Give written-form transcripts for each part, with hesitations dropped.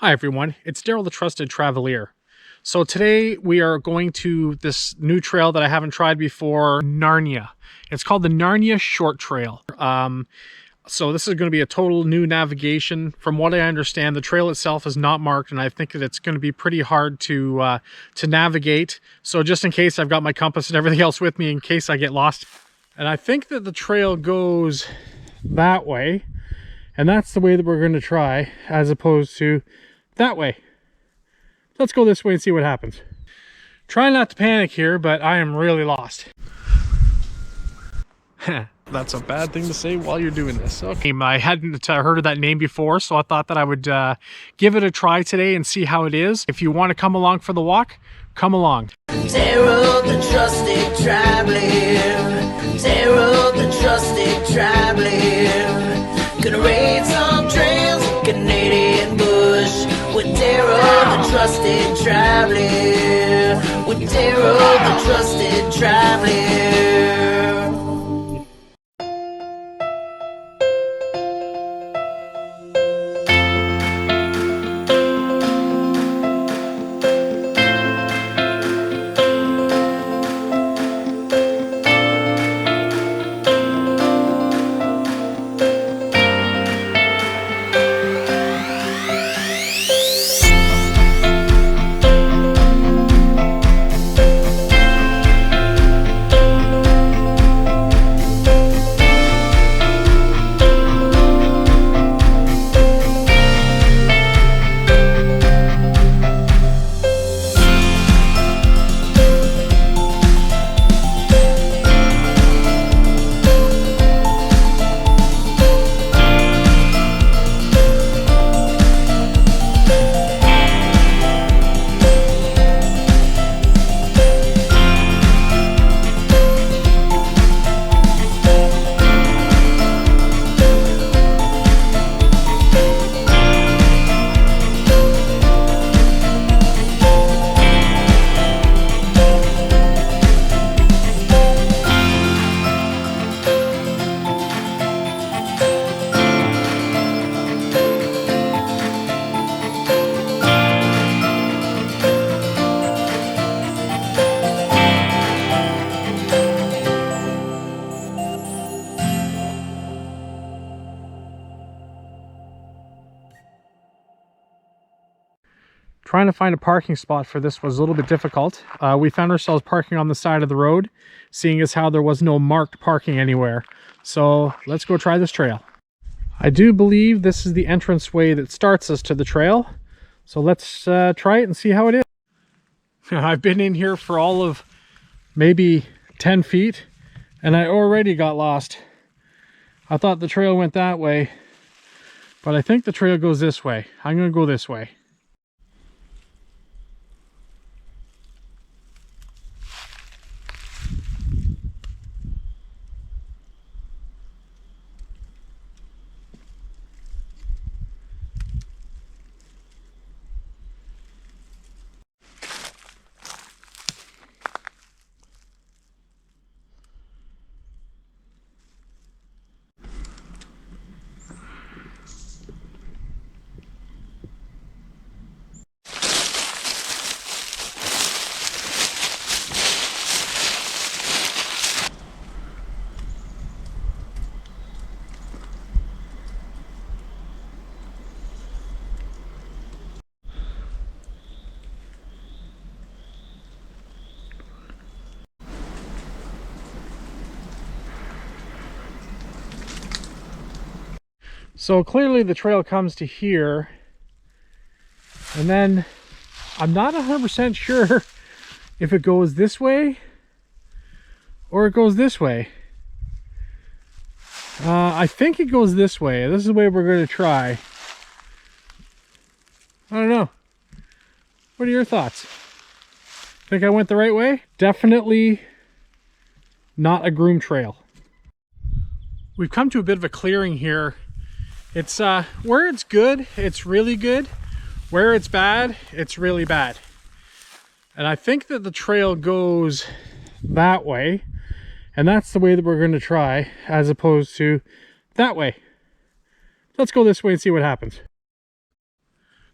Hi everyone, it's Darryl the Trusted Travelier. So today we are going to this new trail that I haven't tried before, Narnia. It's called the Narnia Short Trail. So this is going to be a total new navigation. From what I understand, the trail itself is not marked, and I think that it's going to be pretty hard to navigate. So just in case, I've got my compass and everything else with me in case I get lost. And I think that the trail goes that way, and that's the way that we're going to try, as opposed to that way. Let's go this way and see what happens. Try not to panic here, but I am really lost. That's a bad thing to say while you're doing this. Okay, I hadn't heard of that name before, so I thought that I would give it a try today and see how it is. If you want to come along for the walk, come along. Darryl the Trusted Travelier, Darryl the Trusted Travelier, gonna raid some trails in Canadian bush with Darryl the Trusted Travelier, with Darryl the Trusted Travelier. Trying to find a parking spot for this was a little bit difficult. We found ourselves parking on the side of the road, seeing as how there was no marked parking anywhere. So let's go try this trail. I do believe this is the entrance way that starts us to the trail. So let's try it and see how it is. I've been in here for all of maybe 10 feet and I already got lost. I thought the trail went that way, but I think the trail goes this way. I'm going to go this way. So clearly the trail comes to here, and then I'm not 100% sure if it goes this way or it goes this way. I think it goes this way. This is the way we're going to try. I don't know. What are your thoughts? Think I went the right way? Definitely not a groomed trail. We've come to a bit of a clearing here. It's where it's good, it's really good. Where it's bad, it's really bad. And I think that the trail goes that way, and that's the way that we're going to try, as opposed to that way. Let's go this way and see what happens.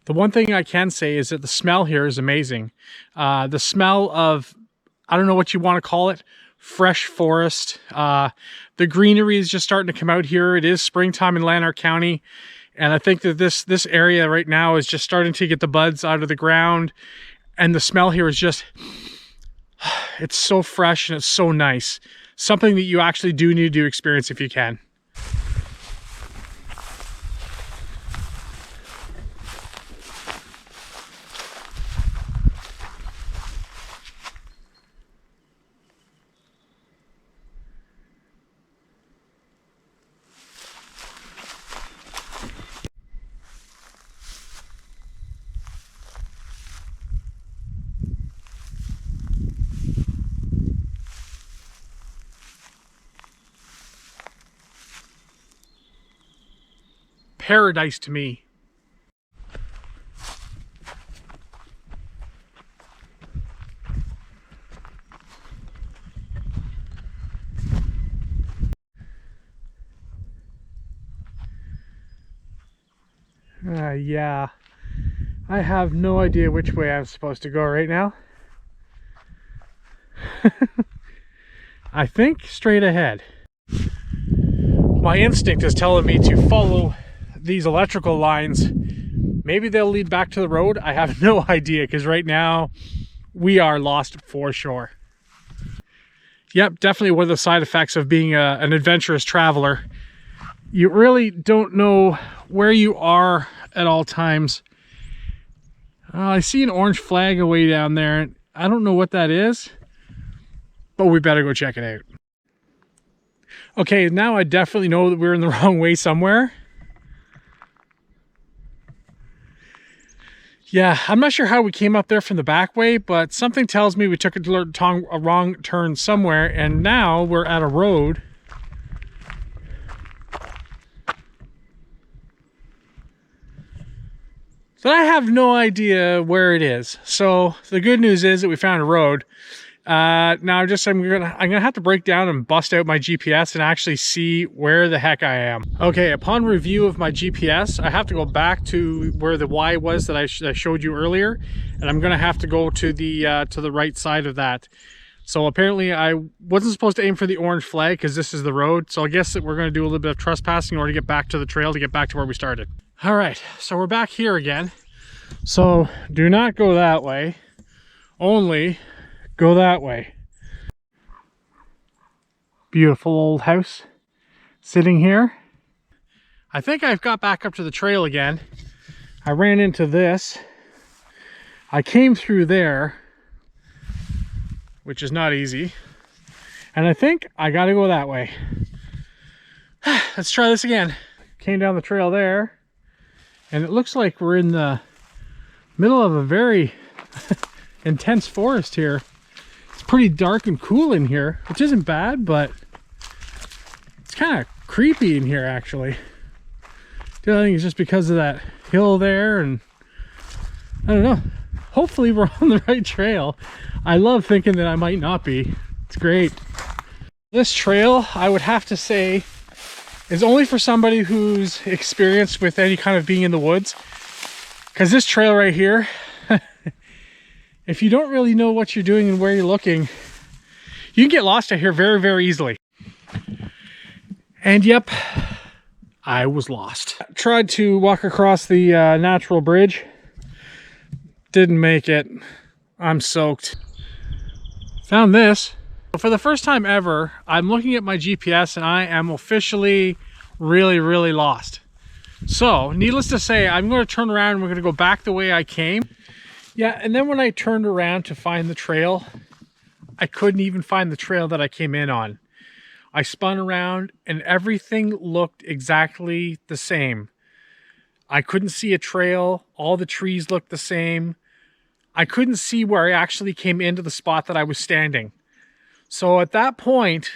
The one thing I can say is that the smell here is amazing. The smell of, I don't know what you want to call it, fresh forest. The greenery is just starting to come out here. It is springtime in Lanark County. And I think that this area right now is just starting to get the buds out of the ground. And the smell here is just, it's so fresh and it's so nice. Something that you actually do need to experience if you can. Paradise to me. Yeah, I have no idea which way I'm supposed to go right now. I think straight ahead. My instinct is telling me to follow these electrical lines. Maybe they'll lead back to the road. I have no idea, because right now we are lost for sure. Yep, definitely one of the side effects of being an adventurous traveler. You really don't know where you are at all times. I see an orange flag away down there. I don't know what that is, but we better go check it out. Okay, now I definitely know that we're in the wrong way somewhere. Yeah, I'm not sure how we came up there from the back way, but something tells me we took a wrong turn somewhere, and now we're at a road. So I have no idea where it is. So the good news is that we found a road. Now I'm gonna have to break down and bust out my GPS and actually see where the heck I am. Okay, upon review of my GPS, I have to go back to where the Y was that I showed you earlier, and I'm gonna have to go to the right side of that. So apparently I wasn't supposed to aim for the orange flag because this is the road. So I guess that we're gonna do a little bit of trespassing in order to get back to the trail, to get back to where we started. All right, so we're back here again. So do not go that way, only go that way. Beautiful old house sitting here. I think I've got back up to the trail again. I ran into this. I came through there, which is not easy. And I think I gotta go that way. Let's try this again. Came down the trail there, and it looks like we're in the middle of a very intense forest here. It's pretty dark and cool in here, which isn't bad, but it's kind of creepy in here actually. The other thing is just because of that hill there, and I don't know. Hopefully we're on the right trail. I love thinking that I might not be. It's great. This trail, I would have to say, is only for somebody who's experienced with any kind of being in the woods. Because this trail right here, if you don't really know what you're doing and where you're looking, you can get lost out here very, very easily. And yep, I was lost. Tried to walk across the natural bridge. Didn't make it. I'm soaked. Found this. For the first time ever, I'm looking at my GPS and I am officially really, really lost. So, needless to say, I'm going to turn around and we're going to go back the way I came. Yeah, and then when I turned around to find the trail, I couldn't even find the trail that I came in on. I spun around and everything looked exactly the same. I couldn't see a trail. All the trees looked the same. I couldn't see where I actually came into the spot that I was standing. So at that point,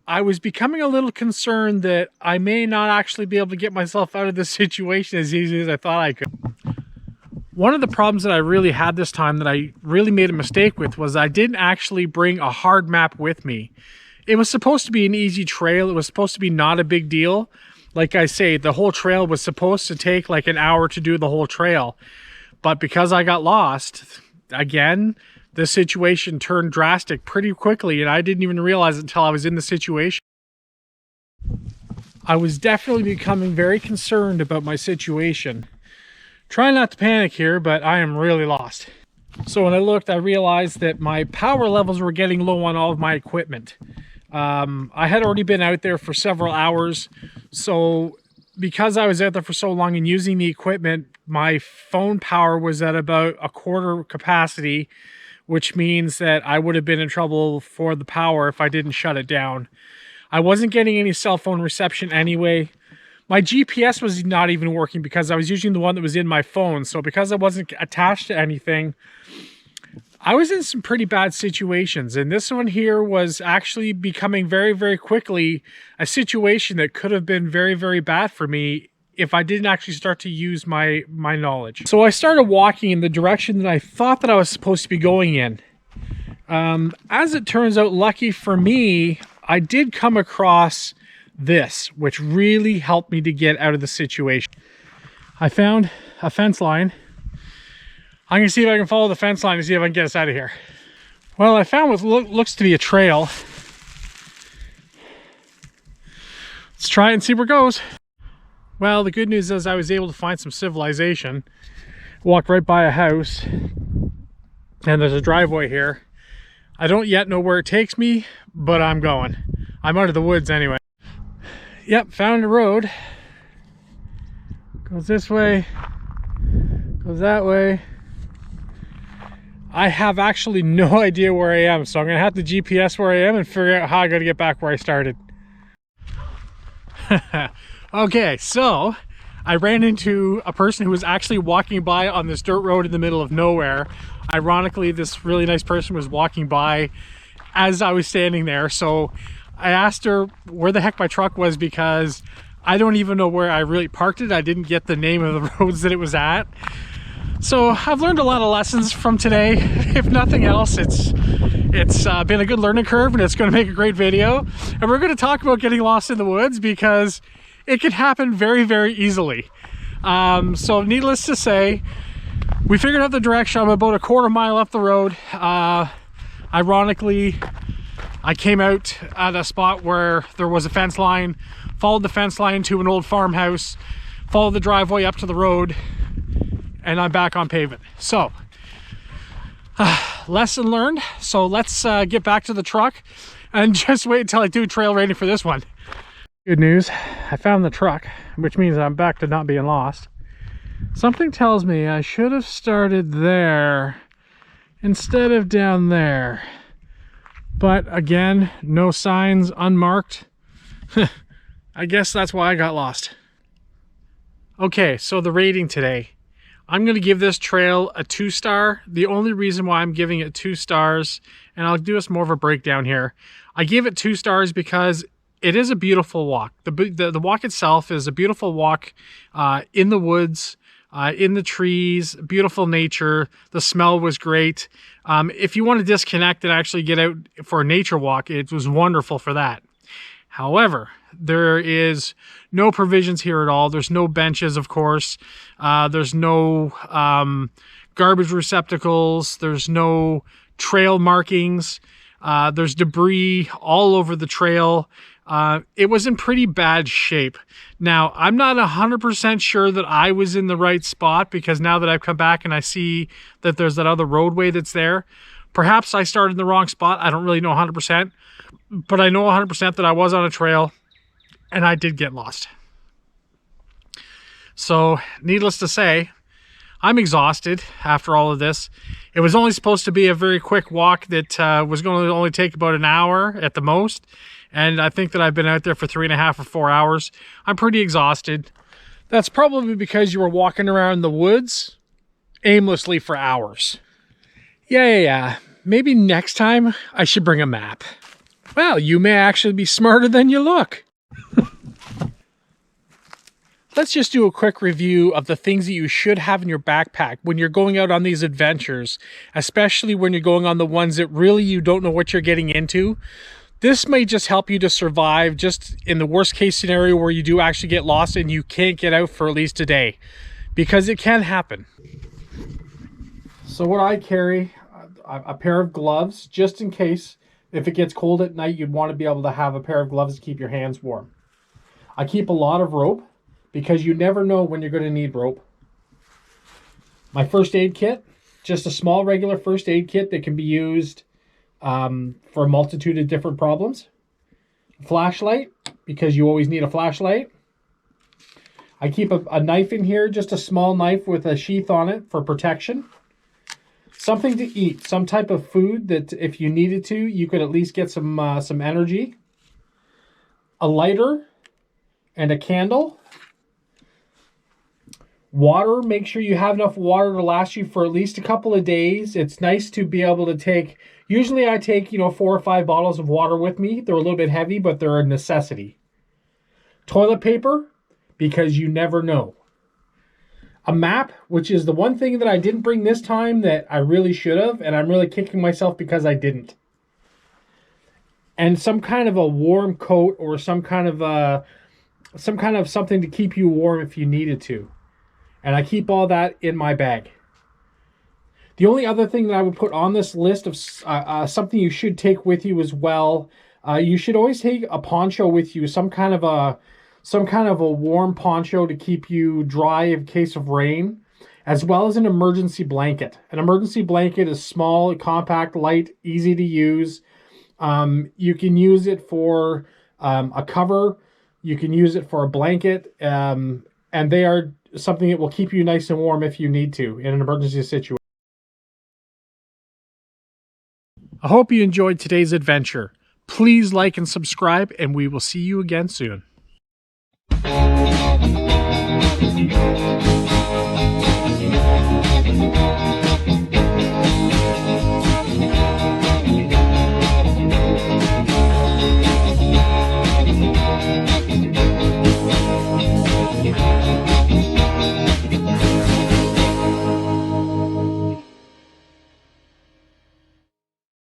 I was becoming a little concerned that I may not actually be able to get myself out of this situation as easy as I thought I could. One of the problems that I really had this time that I really made a mistake with was I didn't actually bring a hard map with me. It was supposed to be an easy trail. It was supposed to be not a big deal. Like I say, the whole trail was supposed to take like an hour to do the whole trail. But because I got lost, again, the situation turned drastic pretty quickly, and I didn't even realize it until I was in the situation. I was definitely becoming very concerned about my situation. Try not to panic here, but I am really lost. So when I looked, I realized that my power levels were getting low on all of my equipment. I had already been out there for several hours, so because I was out there for so long and using the equipment, my phone power was at about a quarter capacity, which means that I would have been in trouble for the power if I didn't shut it down. I wasn't getting any cell phone reception anyway. My GPS was not even working because I was using the one that was in my phone. So because I wasn't attached to anything, I was in some pretty bad situations. And this one here was actually becoming very, very quickly a situation that could have been very, very bad for me if I didn't actually start to use my knowledge. So I started walking in the direction that I thought that I was supposed to be going in. As it turns out, lucky for me, I did come across this, which really helped me to get out of the situation. I found a fence line. I'm gonna see if I can follow the fence line and see if I can get us out of here. Well, I found what looks to be a trail. Let's try it and see where it goes. Well, the good news is I was able to find some civilization. Walked right by a house, and there's a driveway here. I don't yet know where it takes me, but I'm going. I'm out of the woods anyway. Yep, found a road. Goes this way, goes that way. I have actually no idea where I am, so I'm gonna have to GPS where I am and figure out how I gotta get back where I started. Okay, so I ran into a person who was actually walking by on this dirt road in the middle of nowhere. Ironically, this really nice person was walking by as I was standing there. So I asked her where the heck my truck was because I don't even know where I really parked it. I didn't get the name of the roads that it was at. So I've learned a lot of lessons from today. If nothing else, it's been a good learning curve, and it's going to make a great video. And we're going to talk about getting lost in the woods because it can happen very, very easily. So needless to say, we figured out the direction. I'm about a quarter mile up the road. Ironically, I came out at a spot where there was a fence line, followed the fence line to an old farmhouse, followed the driveway up to the road, and I'm back on pavement. So, lesson learned. So let's get back to the truck and just wait until I do trail rating for this one. Good news, I found the truck, which means I'm back to not being lost. Something tells me I should have started there instead of down there. But again, no signs, unmarked. I guess that's why I got lost. Okay, so the rating today. I'm going to give this trail a 2-star. The only reason why I'm giving it 2 stars, and I'll do us more of a breakdown here. I give it 2 stars because it is a beautiful walk. The walk itself is a beautiful walk in the woods, in the trees, beautiful nature. The smell was great. If you want to disconnect and actually get out for a nature walk, it was wonderful for that. However, there is no provisions here at all. There's no benches, of course. There's no garbage receptacles. There's no trail markings. There's debris all over the trail. It was in pretty bad shape. Now, I'm not 100% sure that I was in the right spot, because now that I've come back and I see that there's that other roadway that's there, perhaps I started in the wrong spot. I don't really know 100%, but I know 100% that I was on a trail and I did get lost. So, needless to say, I'm exhausted after all of this. It was only supposed to be a very quick walk that was going to only take about an hour at the most. And I think that I've been out there for 3.5 or 4 hours. I'm pretty exhausted. That's probably because you were walking around the woods aimlessly for hours. Yeah. Maybe next time I should bring a map. Well, you may actually be smarter than you look. Let's just do a quick review of the things that you should have in your backpack when you're going out on these adventures, especially when you're going on the ones that really you don't know what you're getting into. This may just help you to survive just in the worst case scenario where you do actually get lost and you can't get out for at least a day, because it can happen. So what I carry, a pair of gloves, just in case if it gets cold at night, you'd want to be able to have a pair of gloves to keep your hands warm. I keep a lot of rope because you never know when you're going to need rope. My first aid kit, just a small regular first aid kit that can be used for a multitude of different problems. Flashlight, because you always need a flashlight. I keep a knife in here, just a small knife with a sheath on it for protection. Something to eat, some type of food that if you needed to, you could at least get some energy. A lighter and a candle. Water, make sure you have enough water to last you for at least a couple of days. It's nice to be able to take, usually I take, 4 or 5 bottles of water with me. They're a little bit heavy, but they're a necessity. Toilet paper, because you never know. A map, which is the one thing that I didn't bring this time that I really should have, and I'm really kicking myself because I didn't. And some kind of a warm coat or some kind of something to keep you warm if you needed to. And I keep all that in my bag. The only other thing that I would put on this list of something you should take with you as well, you should always take a poncho with you, some kind of a warm poncho to keep you dry in case of rain, as well as an emergency blanket. An emergency blanket is small, compact, light, easy to use. You can use it for a cover. You can use it for a blanket. And they are something that will keep you nice and warm if you need to in an emergency situation. I hope you enjoyed today's adventure. Please like and subscribe, and we will see you again soon.